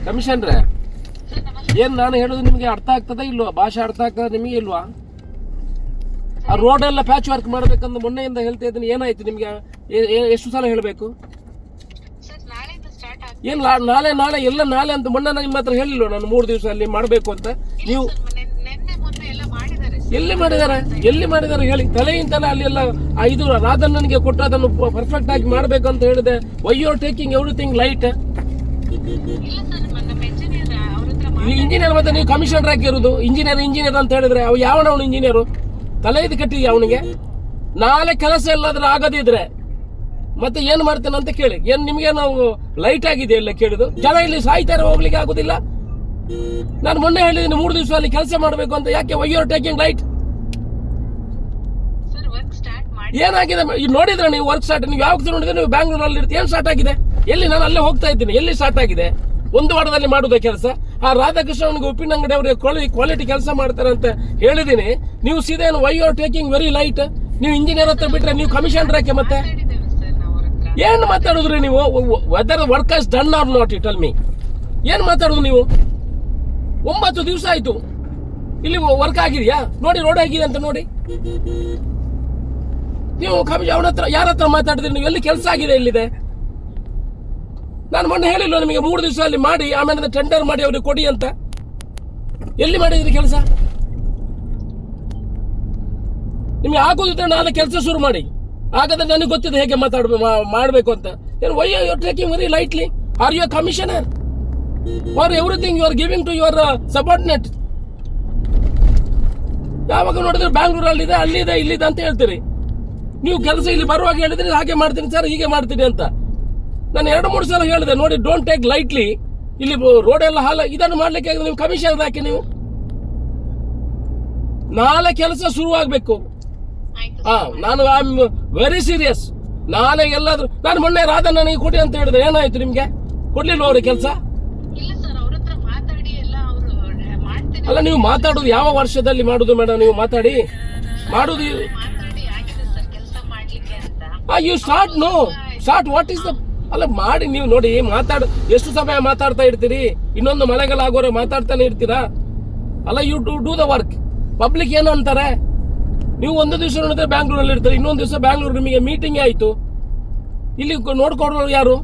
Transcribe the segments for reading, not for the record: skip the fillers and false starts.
ಕಮಿಷನ್ರೆ, ಏನ್ ನಾನು ಹೇಳೋದು ನಿಮಗೆ ಅರ್ಥ ಆಗ್ತದ ಇಲ್ವಾ? ಭಾಷೆ ಅರ್ಥ ಆಗ್ತದ ನಿಮಗೆ ಇಲ್ವಾ? ಆ ರೋಡ್ ಎಲ್ಲ ಪ್ಯಾಚ್ ವರ್ಕ್ ಮಾಡ್ಬೇಕಂತ ಮೊನ್ನೆಯಿಂದ ಹೇಳ್ತಾ ಇದ್ದೀನಿ. ಏನಾಯ್ತು ನಿಮ್ಗೆ? ಎಷ್ಟು ಸಲ ಹೇಳಬೇಕು? ಏನ್ ನಾಳೆ ನಾಳೆ ಎಲ್ಲ ನಾಳೆ ಅಂತ ಮೊನ್ನೆ ನಿಮ್ಮ ಹತ್ರ ಹೇಳಿಲ್ವ ನಾನು 3 ದಿವಸ ಅಲ್ಲಿ ಮಾಡಬೇಕು ಅಂತ? ನೀವು ಎಲ್ಲಿ ಮಾಡಿದ್ದಾರೆ ಹೇಳಿ? ತಲೆಯಿಂದಲೇ ಅಲ್ಲಿ ಎಲ್ಲ ಇದು ರಾಧಣ್ಣನಿಗೆ ಕೊಟ್ಟು ಅದನ್ನು ಪರ್ಫೆಕ್ಟ್ ಆಗಿ ಮಾಡ್ಬೇಕು ಅಂತ ಹೇಳಿದೆ. Why you are taking everything light? Engineer ಮತ್ತೆ ನೀವು ಕಮಿಷನರ್ ಆಗಿರೋದು ಇಂಜಿನಿಯರ್ ಅಂತ ಹೇಳಿದ್ರೆ ಅವ ಯಾವನವನು ಇಂಜಿನಿಯರು? ತಲೆ ಇದು ಕಟ್ಟಿದ್ಯಾ ಅವನಿಗೆ? ನಾಳೆ ಕೆಲಸ ಎಲ್ಲಾದ್ರೂ ಆಗದಿದ್ರೆ ಮತ್ತೆ ಏನ್ ಮಾಡ್ತೇನೆ ಅಂತ ಕೇಳಿ. ಏನ್ ನಿಮ್ಗೆ ನಾವು ಲೈಟ್ ಆಗಿದೆ ಎಲ್ಲ ಕೇಳಿದ್ರು? ಜನ ಇಲ್ಲಿ ಸಾಯ್ತಾರೆ, ಹೋಗ್ಲಿಕ್ಕೆ ಆಗುದಿಲ್ಲ. ನಾನು ಮೊನ್ನೆ ಹೇಳಿದ್ದೀನಿ 3 ದಿವಸ ಅಲ್ಲಿ ಕೆಲಸ ಮಾಡಬೇಕು ಅಂತ. ಯಾಕೆ why you are taking light? ಏನಾಗಿದೆ ನೋಡಿದ್ರೆ ನೀವು ವರ್ಕ್ ಸ್ಟಾರ್ಟ್? ನೀವು ಯಾವಾಗ ನೋಡಿದ್ರೆ ನೀವು ಬ್ಯಾಂಗ್ಳೂರಲ್ಲಿ ಇರ್ತೀವಿ. ಏನ್ ಸ್ಟಾರ್ಟ್ ಆಗಿದೆ? ಎಲ್ಲಿ? ನಾನು ಅಲ್ಲೇ ಹೋಗ್ತಾ ಇದ್ದೀನಿ. ಎಲ್ಲಿ ಸ್ಟಾರ್ಟ್ ಆಗಿದೆ? 1 ವಾರದಲ್ಲಿ ಮಾಡುದ ಕೆಲಸ. ಆ ರಾಧಾಕೃಷ್ಣ ಅವನಿಗೆ ಉಪ್ಪಿನಂಗಡಿ ಅವರಿಗೆ ಕ್ವಾಲಿಟಿ ಕೆಲಸ ಮಾಡ್ತಾರೆ ಅಂತ ಹೇಳಿದೀನಿ. ನೀವು ಸೀದಾ why you are taking very light? ನೀವು ಇಂಜಿನಿಯರ್ ಹತ್ರ ಬಿಟ್ರೆ ನೀವು ಕಮಿಷನರ್ ಯಾಕೆ? ಮತ್ತೆ ಏನ್ ಮಾತಾಡಿದ್ರಿ ನೀವು? Whether work has done or not, you tell me. ಏನ್ ಮಾತಾಡುದು ನೀವು? 9 ದಿವಸ ಆಯ್ತು ಇಲ್ಲಿ ವರ್ಕ್ ಆಗಿದೆಯಾ? ನೋಡಿ, ರೋಡ್ ಆಗಿದೆ ಅಂತ ನೋಡಿ. ನೀವು ಅವನ ಹತ್ರ ಯಾರ ಹತ್ರ ಮಾತಾಡಿದ್ರಿ? ನೀವು ಎಲ್ಲಿ ಕೆಲಸ ಆಗಿದೆ? ಎಲ್ಲಿದೆ? ನಾನು ಮೊನ್ನೆ ಹೇಳಿಲ್ಲ ನಿಮಗೆ 3 ದಿವಸ ಅಲ್ಲಿ ಮಾಡಿ ಆಮೇಲೆ ಟೆಂಡರ್ ಮಾಡಿ ಅವ್ರಿಗೆ ಕೊಡಿ ಅಂತ? ಎಲ್ಲಿ ಮಾಡಿದ್ರಿ ಕೆಲಸ? ನಿಮ್ಗೆ ಆಗೋದಿದ್ರೆ ನಾಳೆ ಕೆಲಸ ಶುರು ಮಾಡಿ. ಹಾಗಾದ್ರೆ ನನಗೆ ಗೊತ್ತಿದೆ ಹೇಗೆ ಮಾಡಬೇಕು ಅಂತ. Why you are taking very lightly? Are you commissioner for everything you are giving to your subordinate? ಯಾವಾಗ ನೋಡಿದ್ರೆ ಬ್ಯಾಂಗ್ಳೂರಲ್ಲಿದೆ, ಅಲ್ಲಿದೆ, ಇಲ್ಲಿದೆ ಅಂತ ಹೇಳ್ತೀರಿ. ನೀವು ಕೆಲಸ ಇಲ್ಲಿ ಬರುವಾಗ ಹೇಳಿದ್ರಿ ಹಾಗೆ ಮಾಡ್ತೀನಿ ಸರ್, ಹೀಗೆ ಮಾಡ್ತೀನಿ ಅಂತ. ನಾನು 2-3 ಸಲ ಹೇಳಿದೆ ನೋಡಿ, ಡೋಂಟ್ ಟೇಕ್ ಲೈಟ್ಲಿ. ಇಲ್ಲಿ ರೋಡ್ ಎಲ್ಲ ಹಾಲ ಇದನ್ನು ಮಾಡ್ಲಿಕ್ಕೆ ನೀವು ಕಮಿಷನ್ ಹಾಕಿ. ನೀವು ನಾಳೆ ಕೆಲಸ ಶುರು ಆಗ್ಬೇಕು. ನಾನು ಐ ಆಮ್ ವೆರಿ ಸೀರಿಯಸ್. ನಾಳೆ ಎಲ್ಲಾದ್ರೂ ನಾನು ಮೊನ್ನೆ ರಾಧಣ್ಣನಿಗೆ ಕೊಡಿ ಅಂತ ಹೇಳಿದ್ರೆ ಏನಾಯ್ತು ನಿಮ್ಗೆ? ಕೊಡ್ಲಿಲ್ಲ ಅವ್ರಿಗೆ ಕೆಲಸ? ಅಲ್ಲ, ನೀವು ಮಾತಾಡುದು ಯಾವ ವರ್ಷದಲ್ಲಿ ಮಾಡುದು ಮೇಡಮ್? ನೀವು ಮಾಡುದು you start what is the ಅಲ್ಲ ಮಾಡಿ. ನೀವು ನೋಡಿ ಎಷ್ಟು ಸಮಯ ಮಾತಾಡ್ತಾ ಇರ್ತೀರಿ? ಇನ್ನೊಂದು ಮಳೆಗಾಲ ಆಗೋರೆ ಮಾತಾಡ್ತಾನೆ ಇರ್ತೀರಾ? ಅಲ್ಲ, you do the work. Public ಏನು ಅಂತಾರೆ? ನೀವು 1 ದಿವಸ ನೋಡಿದ್ರೆ ಬ್ಯಾಂಗ್ಳೂರಲ್ಲಿ ಇರ್ತಾರೆ, ಇನ್ನೊಂದು ದಿವಸ ಬ್ಯಾಂಗ್ಳೂರ್ ನಿಮಗೆ ಮೀಟಿಂಗ್ ಆಯ್ತು. ಇಲ್ಲಿ ನೋಡ್ಕೊಡೋರು ಯಾರು?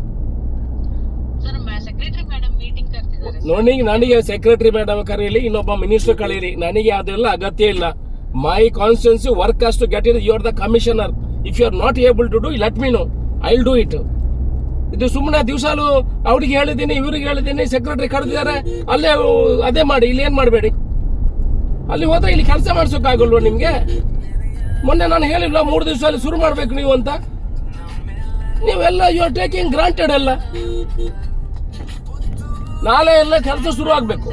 ನೋಡಿ, ನನಗೆ ಸೆಕ್ರೆಟರಿ ಮೇಡಮ್ ಕರೀಲಿ, ಇನ್ನೊಬ್ಬ ಮಿನಿಸ್ಟರ್ ಕರೀಲಿ, ನನಗೆ ಅದೆಲ್ಲ ಅಗತ್ಯ ಇಲ್ಲ. My constituency work has to get it. You are the commissioner. If you are not able to do, let me know, I will do it. ಇದು ಸುಮ್ಮನೆ ದಿವಸಾಲು ಅವ್ರಿಗೆ ಹೇಳಿದ್ದೀನಿ, ಇವ್ರಿಗೆ ಹೇಳಿದ್ದೀನಿ, ಸೆಕ್ರೆಟರಿ ಕರೆದಿದ್ದಾರೆ, ಅಲ್ಲೇ ಅದೇ ಮಾಡಿ. ಇಲ್ಲಿ ಏನ್ ಮಾಡಬೇಡಿ. ಅಲ್ಲಿ ಹೋದ್ರೆ ಇಲ್ಲಿ ಕೆಲಸ ಮಾಡ್ಸೋಕ್ಕಾಗಲ್ವ ನಿಮ್ಗೆ? ಮೊನ್ನೆ ನಾನು ಹೇಳಿಲ್ಲ 3 ದಿವಸ ಅಲ್ಲಿ ಶುರು ಮಾಡ್ಬೇಕು ನೀವು ಅಂತ? ನೀವೆಲ್ಲ ಯು ಆರ್ ಟೇಕಿಂಗ್ ಗ್ರಾಂಟೆಡ್. ಎಲ್ಲ ನಾಳೆ ಎಲ್ಲ ಕೆಲಸ ಶುರು ಆಗ್ಬೇಕು.